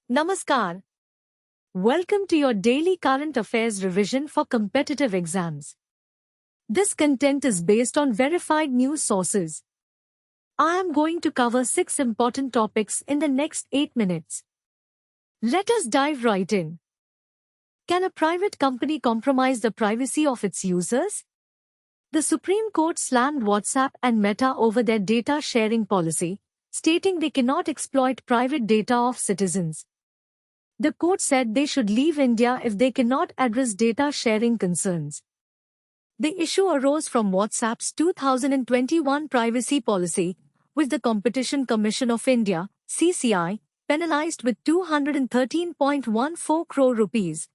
Namaskar. Welcome to your daily current affairs revision for competitive exams. This content is based on verified news sources. I am going to cover 6 important topics in the next 8 minutes. Let us dive right in. Can a private company compromise the privacy of its users? The Supreme Court slammed WhatsApp and Meta over their data sharing policy, stating they cannot exploit private data of citizens. The court said they should leave India if they cannot address data sharing concerns. The issue arose from WhatsApp's 2021 privacy policy, which the Competition Commission of India, CCI, penalized with 213.14 crore rupees.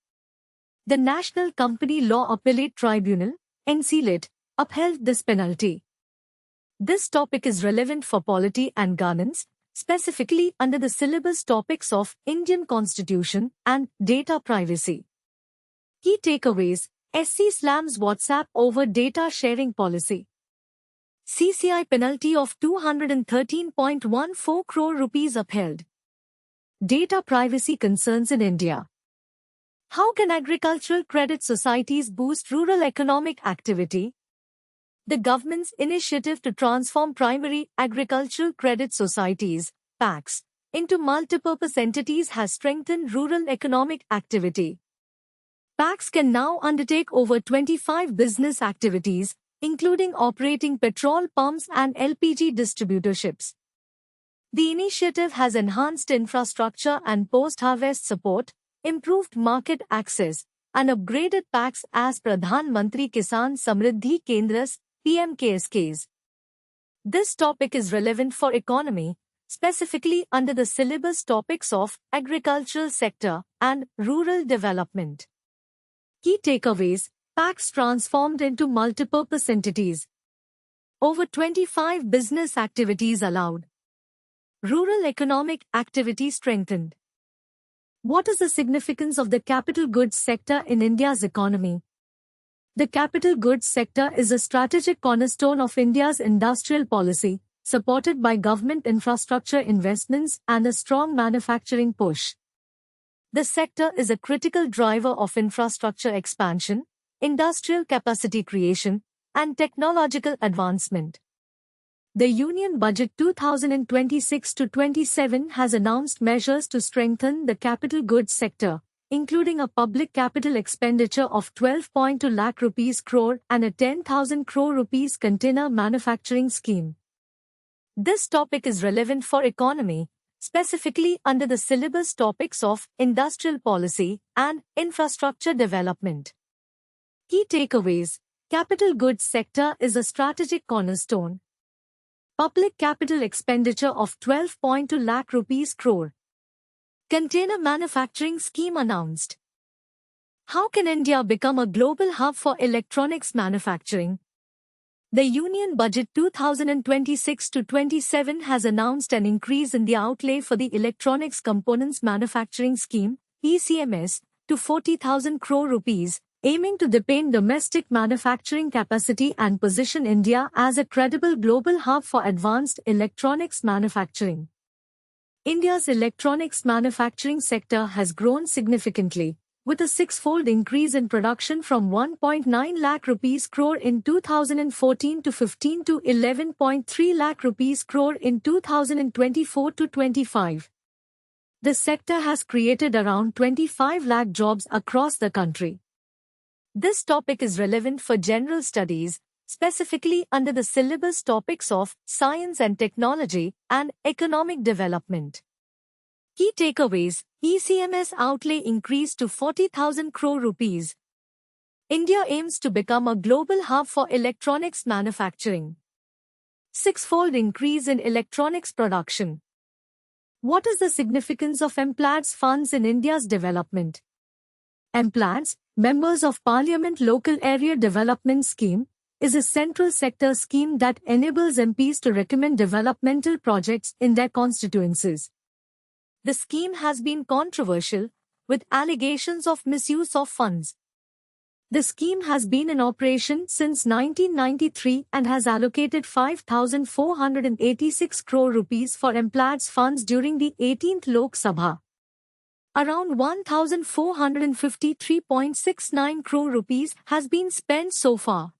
The National Company Law Appellate Tribunal, NCLAT, upheld this penalty. This topic is relevant for polity and governance, specifically under the syllabus topics of Indian Constitution and data privacy. Key takeaways: SC slams WhatsApp over data sharing policy. CCI penalty of 213.14 crore rupees upheld. Data privacy concerns in India. How can agricultural credit societies boost rural economic activity? The government's initiative to transform primary agricultural credit societies, PACS, into multipurpose entities has strengthened rural economic activity. PACS can now undertake over 25 business activities, including operating petrol pumps and LPG distributorships. The initiative has enhanced infrastructure and post-harvest support, improved market access, and upgraded PACS as Pradhan Mantri Kisan Samriddhi Kendras PMKSKs. This topic is relevant for economy, specifically under the syllabus topics of agricultural sector and rural development. Key takeaways: PACS transformed into multipurpose entities. Over 25 business activities allowed. Rural economic activity strengthened. What is the significance of the capital goods sector in India's economy? The capital goods sector is a strategic cornerstone of India's industrial policy, supported by government infrastructure investments and a strong manufacturing push. The sector is a critical driver of infrastructure expansion, industrial capacity creation, and technological advancement. The Union Budget 2026-27 has announced measures to strengthen the capital goods sector, including a public capital expenditure of 12.2 lakh rupees crore and a 10,000 crore rupees container manufacturing scheme. This topic is relevant for economy, specifically under the syllabus topics of industrial policy and infrastructure development. Key takeaways: capital goods sector is a strategic cornerstone. Public capital expenditure of 12.2 lakh rupees crore. Container manufacturing scheme announced. How can India become a global hub for electronics manufacturing? The Union Budget 2026-27 has announced an increase in the outlay for the Electronics Components Manufacturing Scheme, ECMS, to 40,000 crore rupees, aiming to deepen domestic manufacturing capacity and position India as a credible global hub for advanced electronics manufacturing. India's electronics manufacturing sector has grown significantly, with a six-fold increase in production from 1.9 lakh rupees crore in 2014-15 to 11.3 lakh rupees crore in 2024-25. The sector has created around 25 lakh jobs across the country. This topic is relevant for general studies, specifically under the syllabus topics of science and technology and economic development. Key takeaways: ECMS outlay increased to 40,000 crore rupees. India aims to become a global hub for electronics manufacturing. Six-fold increase in electronics production. What is the significance of MPLADS funds in India's development? MPLADS, Members of Parliament Local Area Development Scheme, is a central sector scheme that enables MPs to recommend developmental projects in their constituencies. The scheme has been controversial, with allegations of misuse of funds. The scheme has been in operation since 1993 and has allocated 5,486 crore rupees for MPLADS funds during the 18th Lok Sabha. Around 1,453.69 crore rupees has been spent so far.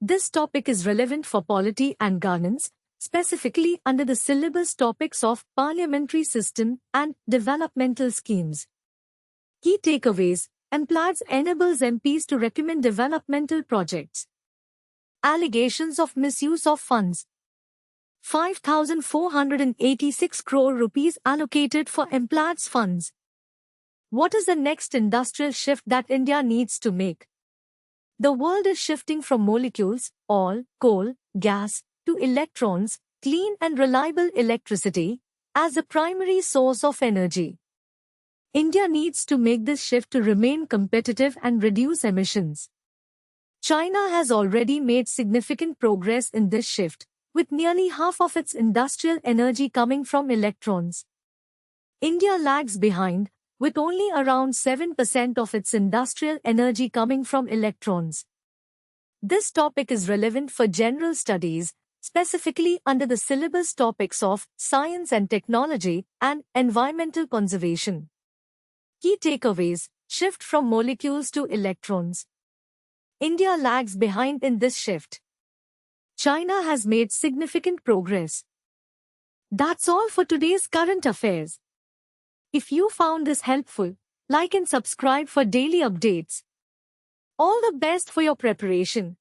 This topic is relevant for polity and governance, specifically under the syllabus topics of parliamentary system and developmental schemes. Key takeaways: MPLADS enables MPs to recommend developmental projects. Allegations of misuse of funds. 5,486 crore rupees allocated for MPLADS funds. What is the next industrial shift that India needs to make? The world is shifting from molecules, oil, coal, gas, to electrons, clean and reliable electricity, as the primary source of energy. India needs to make this shift to remain competitive and reduce emissions. China has already made significant progress in this shift, with nearly half of its industrial energy coming from electrons. India lags behind, with only around 7% of its industrial energy coming from electrons. This topic is relevant for general studies, specifically under the syllabus topics of science and technology and environmental conservation. Key takeaways: shift from molecules to electrons. India lags behind in this shift. China has made significant progress. That's all for today's current affairs. If you found this helpful, like and subscribe for daily updates. All the best for your preparation.